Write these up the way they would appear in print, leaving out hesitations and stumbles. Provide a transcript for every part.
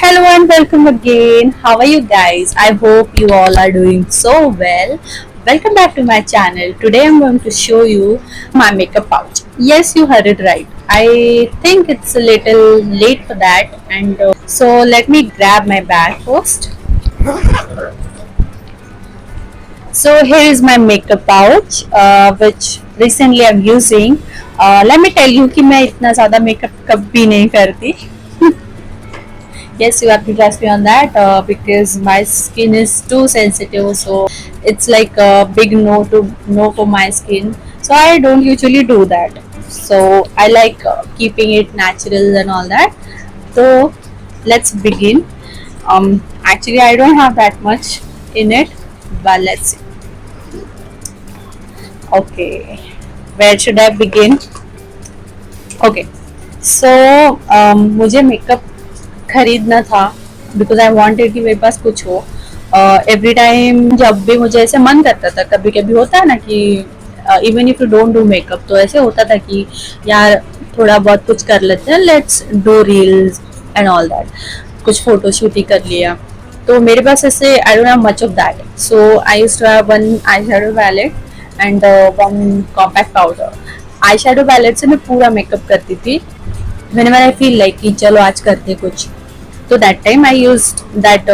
Hello and welcome again. How are you guys? I hope you all are doing so well. Welcome back to my channel. Today I'm going to show you my makeup pouch. Yes, you heard it right. I think it's a little late for that, and so let me grab my bag first. So here is my makeup pouch, which recently I'm using. Let me tell you कि मैं इतना ज़्यादा makeup कभी नहीं करती. Yes, you have to trust me on that because my skin is too sensitive, so it's like a big no for my skin. So I don't usually do that. So I like keeping it natural and all that. So let's begin. Actually, I don't have that much in it, but let's see. Okay, where should I begin? Okay, so मुझे makeup खरीदना था because I wanted कि मेरे पास कुछ हो. Every time जब भी मुझे ऐसे मन करता था, कभी कभी होता है ना कि even if you don't do makeup, तो ऐसे होता था कि यार थोड़ा बहुत कुछ कर लेते हैं, let's do reels and all that. कुछ फोटोशूट ही कर लिया. तो मेरे पास ऐसे I don't have much of that, so I used to have one eye shadow palette and one compact powder. Eye shadow palette से मैं पूरा मेकअप करती थी whenever I feel like कि चलो आज करते कुछ. तो that time I used that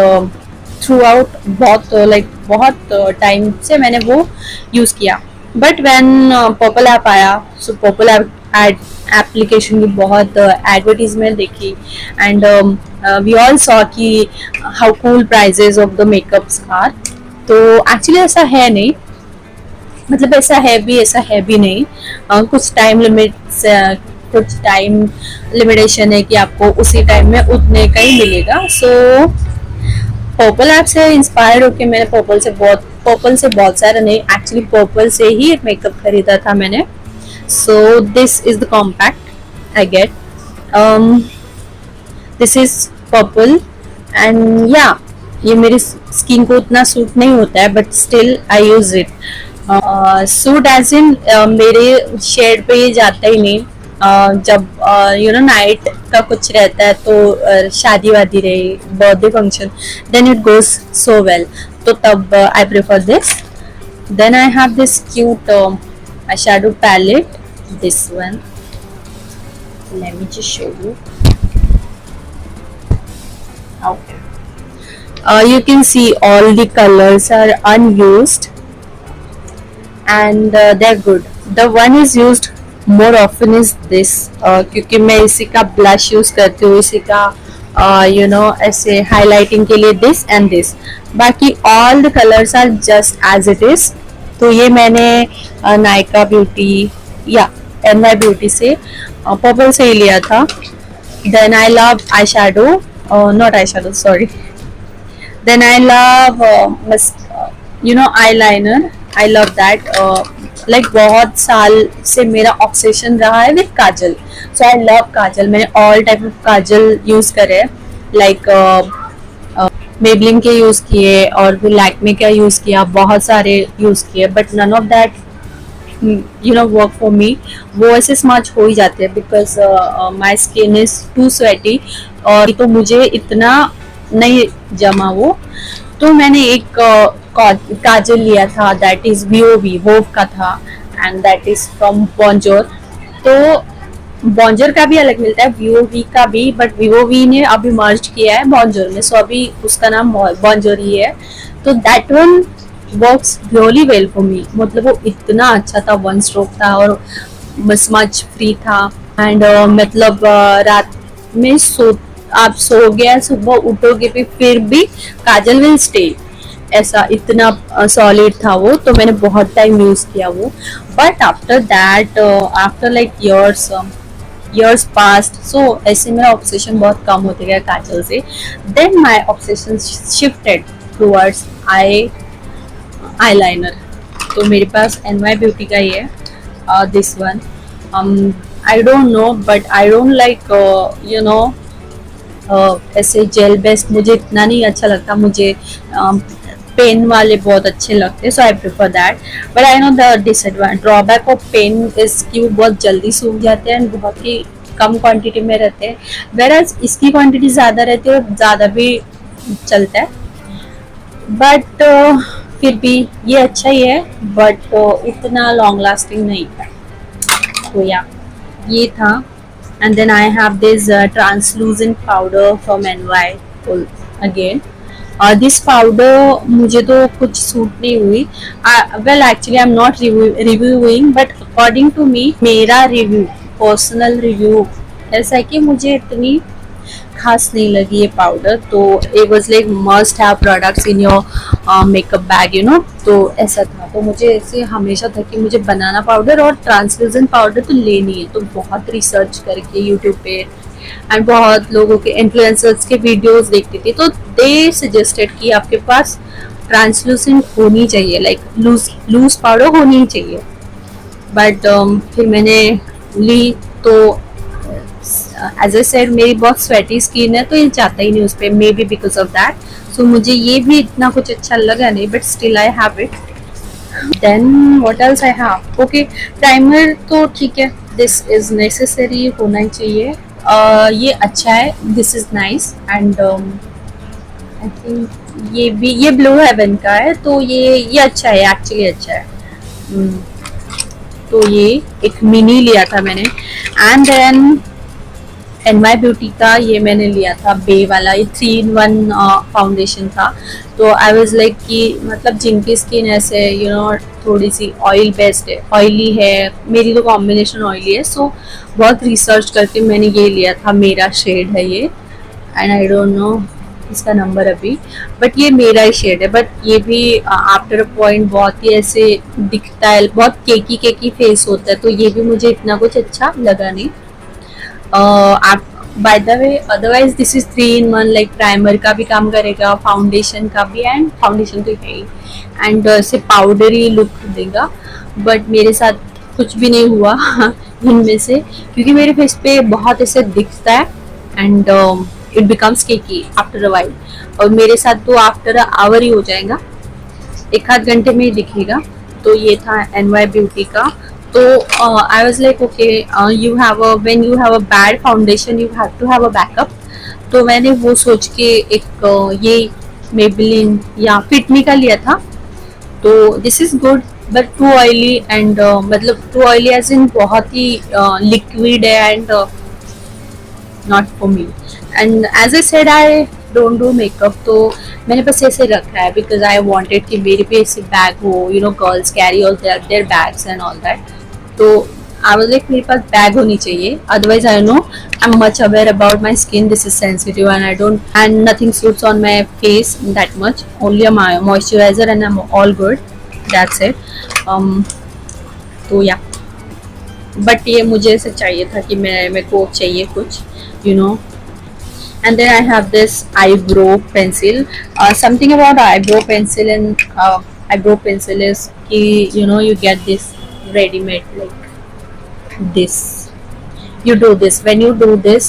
through out. बहुत टाइम से मैंने वो यूज़ किया. बट व्हेन पर्पल ऐप आया, सो पर्पल ऐप एप्लीकेशन की बहुत एडवर्टीजमेंट देखी एंड वी ऑल सॉ कि how cool prices of the makeups are. तो एक्चुअली ऐसा है नहीं, मतलब ऐसा है भी नहीं. कुछ टाइम लिमिटेशन है कि आपको उसी टाइम में उतने का ही मिलेगा. सो पर्पल ऐप से इंस्पायर्ड होके मैंने पर्पल से बहुत सारा नहीं, एक्चुअली पर्पल से ही मेकअप खरीदा था मैंने. So this is the compact I get. This is purple and या ये मेरी स्किन को उतना सूट नहीं होता है, but still I use it. Suit as in मेरे शेड पे ये जाता ही नहीं. जब नाइट का कुछ रहता है, तो शादी वादी रही, birthday function, then it goes so well. तो तब I prefer this. Then I have this cute eye shadow palette, this one. Let me just show you. Okay. You can see all the colors are unused and they're good. The one is used more often is this क्योंकि मैं इसी का blush use करती हूँ, इसी का ऐसे highlighting के लिए दिस एंड दिस. बाकी all the colours are just as it is. तो ये मैंने नायका ब्यूटी या NY ब्यूटी से पर्पल से ही लिया था. Then I love eye shadow, not eye shadow sorry. Then I love eyeliner. I love that. Like बहुत साल से मेरा ऑब्सेशन रहा है with Kajal. So I love काजल. मैंने all type of Kajal use करे, लाइक मेबलिन के यूज किए और फिर लैक्मे का यूज किया, बहुत सारे यूज किए, but none of that work for me. वो ऐसे स्मच हो ही जाते हैं because my skin is too sweaty, और तो मुझे इतना नहीं जमा वो. तो मैंने एक काजल लिया था, दैट इज वोव का था and that is from bonjour. तो बॉन्जोर का भी अलग मिलता है, VOV का भी, बट VOV ने अभी मर्ज किया है बॉन्जोर में, सो अभी उसका नाम बॉन्जोर ही है. तो that one works really well for me. मतलब वो इतना अच्छा था, वन स्ट्रोक था और स्मच फ्री था. एंड मतलब रात में आप सो गया, सुबह उठोगे फिर भी काजल विल स्टे. ऐसा इतना सॉलिड था वो. तो मैंने बहुत टाइम यूज किया वो. But after that, after like years passed, so ऐसे मेरा ऑब्सेशन बहुत कम होते गया काजल से. देन माई ऑब्सेशन शिफ्टेड टूवर्ड्स eyeliner. तो मेरे पास NY ब्यूटी का ही है, this one. I don't know, but I don't like ऐसे जेल बेस्ड मुझे इतना नहीं अच्छा लगता. मुझे पेन वाले बहुत अच्छे लगते हैं, so I prefer that. But I know the drawback of pen is कि वो बहुत जल्दी सूख जाते हैं एंड बहुत ही कम क्वांटिटी में रहते हैं, वेराज इसकी क्वांटिटी ज़्यादा रहती है और ज़्यादा भी चलता है, बट फिर भी ये अच्छा ही है, बट इतना लॉन्ग लास्टिंग नहीं है। तो या ये था। And then I have this translucent powder from NY again. This powder मुझे तो कुछ सूट नहीं हुई। Well actually I am not reviewing, but according to me, मेरा रिव्यू, पर्सनल रिव्यू ऐसा है कि मुझे इतनी खास नहीं लगी ये पाउडर। तो it was like must have products in your makeup bag, you know. तो ऐसा था, तो मुझे ऐसे हमेशा था कि मुझे बनाना पाउडर और ट्रांसलूसेंट पाउडर तो लेनी है। तो बहुत रिसर्च करके यूट्यूब पे एंड बहुत लोगों के इन्फ्लुएंसर्स के वीडियोस देखती थी, तो दे सजेस्टेड कि आपके पास ट्रांसलूसेंट होनी चाहिए, लाइक लूज पाउडर होनी चाहिए। बट फिर मैंने ली, तो एज आई सेड मेरी बहुत स्वेटी स्किन है, तो ये जाता ही नहीं उस पर, maybe because of that. So मुझे ये भी इतना कुछ अच्छा लगा नहीं, but still I have it. Then what else I have, okay primer तो ठीक है, दिस इज नेसेसरी, होना ही चाहिए। ये अच्छा है, this is nice. And I think ये भी, ये ब्लू हेवन का है, तो ये अच्छा है, एक्चुअली अच्छा है। तो ये एक मिनी लिया था मैंने। एंड देन NY ब्यूटी का ये मैंने लिया था बे वाला, ये 3-in-1 फाउंडेशन था। तो आई वाज लाइक कि मतलब जिनकी स्किन ऐसे यू नो थोड़ी सी ऑयल बेस्ड है, ऑयली है, मेरी तो कॉम्बिनेशन ऑयली है, सो बहुत रिसर्च करके मैंने ये लिया था। मेरा शेड है ये, एंड आई डोंट नो इसका नंबर अभी, बट ये मेरा ही शेड है। बट ये भी आफ्टर अ पॉइंट बहुत ही ऐसे दिखता है, बहुत केकी केकी फेस होता है, तो ये भी मुझे इतना कुछ अच्छा लगा नहीं। By the way otherwise this is 3-in-1, like primer का भी काम करेगा, फाउंडेशन का भी, एंड फाउंडेशन तो है ही, एंड से पाउडरी लुक देगा। बट मेरे साथ कुछ भी नहीं हुआ इनमें से, क्योंकि मेरे फेस पे बहुत ऐसे दिखता है and it becomes cakey after a while. और मेरे साथ तो आफ्टर अ आवर ही हो जाएगा, 1-8 घंटे में ही दिखेगा। तो ये था NY ब्यूटी का। तो I was like okay, you have a, when you have a bad foundation you have to have a backup. तो मैंने वो सोच के एक ये मेबेलिन या फिटमी का लिया था। तो this is good, but too oily, and मतलब टू ऑयली एज इन बहुत ही लिक्विड है, and not for me. And as I said I don't do makeup, तो मैंने बस ऐसे रखा है बिकॉज आई वांटेड कि मेरे पे ऐसे बैग हो, you know girls carry all their bags and all that. तो आई वाज लाइक मेरे पास बैग होनी चाहिए, otherwise I know I am much aware about my skin, this is sensitive and I don't, and nothing suits on my face that much, only a moisturiser and I am all good, that's it. तो yeah, but ये मुझे ऐसे चाहिए था कि मेरे को चाहिए कुछ, you know। And then I have this eyebrow pencil. Something about eyebrow pencil and eyebrow pencil is ki, you know, you get this ready made like this, you do this, when you do this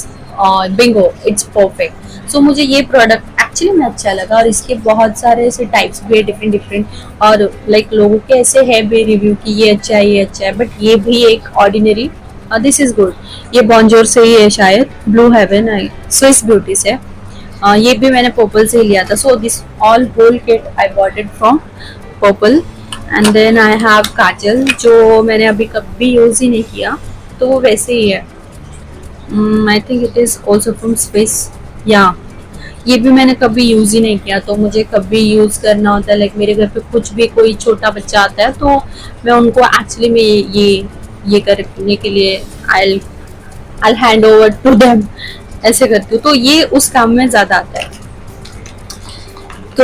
bingo, it's perfect। So मुझे ये product actually में अच्छा लगा, और इसके बहुत सारे ऐसे टाइप्स भी है डिफरेंट डिफरेंट, और लाइक लोगों के ऐसे है भी रिव्यू कि ये अच्छा है, ये अच्छा है, बट ये भी एक ऑर्डिनरी, दिस इज गुड। ये बॉन्जोर से ही है शायद, ब्लू हेवन, स्विस ब्यूटी से। ये भी मैंने पर्पल से ही लिया था। So this all whole kit I bought it from purple. And then I have kajal, जो मैंने अभी कभी यूज ही नहीं किया, तो वो वैसे ही है। I think it is also from Swiss, या ये भी मैंने कभी यूज ही नहीं किया, तो मुझे कभी यूज करना होता है, लाइक मेरे घर पे कुछ भी कोई छोटा बच्चा आता है, तो मैं उनको एक्चुअली में ये करने के लिए आई हैंड ओवर टू देम, ऐसे करती हूँ। तो ये उस काम में ज्यादा आता है। तो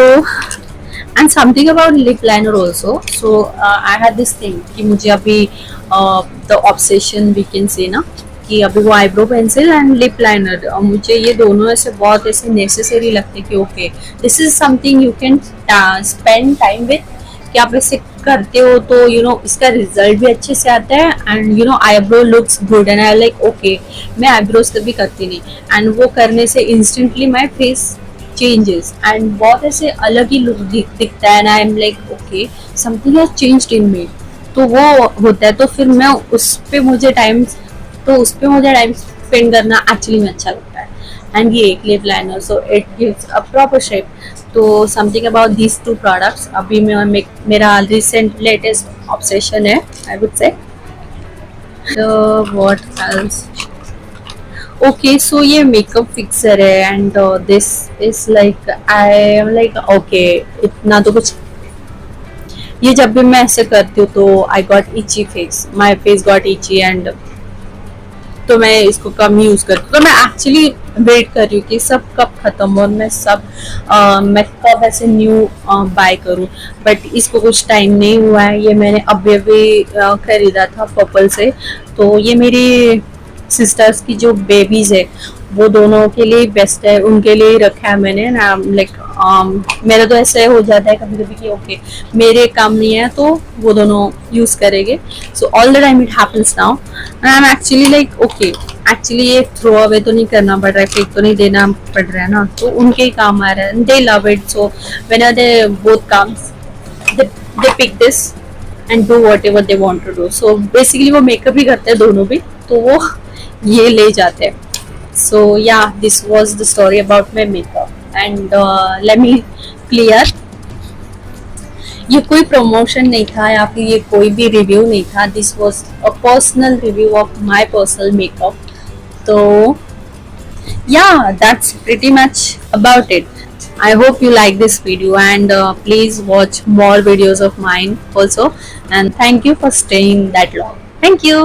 and something about lip liner also. So I had this thing कि मुझे अभी the obsession we can say ना, कि अभी वो eyebrow pencil and lip liner, मुझे ये दोनों ऐसे बहुत ऐसे नेसेसरी लगते कि okay this is something you can spend time with, कि आप ऐसे करते हो तो यू नो इसका रिजल्ट भी अच्छे से आता है, and you know eyebrow looks good, and I like okay, मैं आईब्रोज कभी करती नहीं, एंड वो करने से instantly my face changes and बहुत ऐसे अलग ही लुक दिखता है, and I am like okay something has changed in me. तो वो होता है, तो फिर मैं उस पे मुझे टाइम पेंट करना एक्चुअली में अच्छा लगता है. एंड ये clip liner, so it gives a proper shape. तो something about these two products अभी मेरा रिसेंट लेटेस्ट ऑब्सेशन है, I would say. What else. Okay, so ये मेकअप फिक्सर है and this is like, I am like okay, इतना तो कुछ. ये जब भी मैं ऐसे करती हूँ तो I got itchy face, my face got itchy and तो मैं इसको कम यूज करती हूँ. तो मैं एक्चुअली वेट कर रही हूँ कि सब कब खत्म हो और मैं कब ऐसे न्यू बाय करूँ. बट इसको कुछ टाइम नहीं हुआ है. ये मैंने अभी अभी खरीदा था पर्पल से. तो ये मेरी सिस्टर्स की जो बेबीज है वो दोनों के लिए बेस्ट है, उनके लिए ही रखा है मैंने ना. लाइक मेरा तो ऐसे हो जाता है कभी कभी कि ओके मेरे काम नहीं है तो वो दोनों यूज करेंगे. So all the time it happens now and I am actually like okay, actually ये थ्रो अवे तो नहीं करना पड़ रहा है, फेंक तो नहीं देना पड़ रहा है ना, तो उनके ही काम आ रहा है. They love it. So whenever they both comes they pick this and do whatever they want to do. So basically वो मेकअप ही करते हैं दोनों भी, तो वो ये ले जाते हैं. So yeah, this was the story about my makeup. And let me clear, ये कोई प्रमोशन नहीं था या फिर ये कोई भी रिव्यू नहीं था. This was a personal review of my personal makeup. तो yeah, that's pretty much about it. I hope you like this video and please watch more videos of mine also. And thank you for staying that long. Thank you.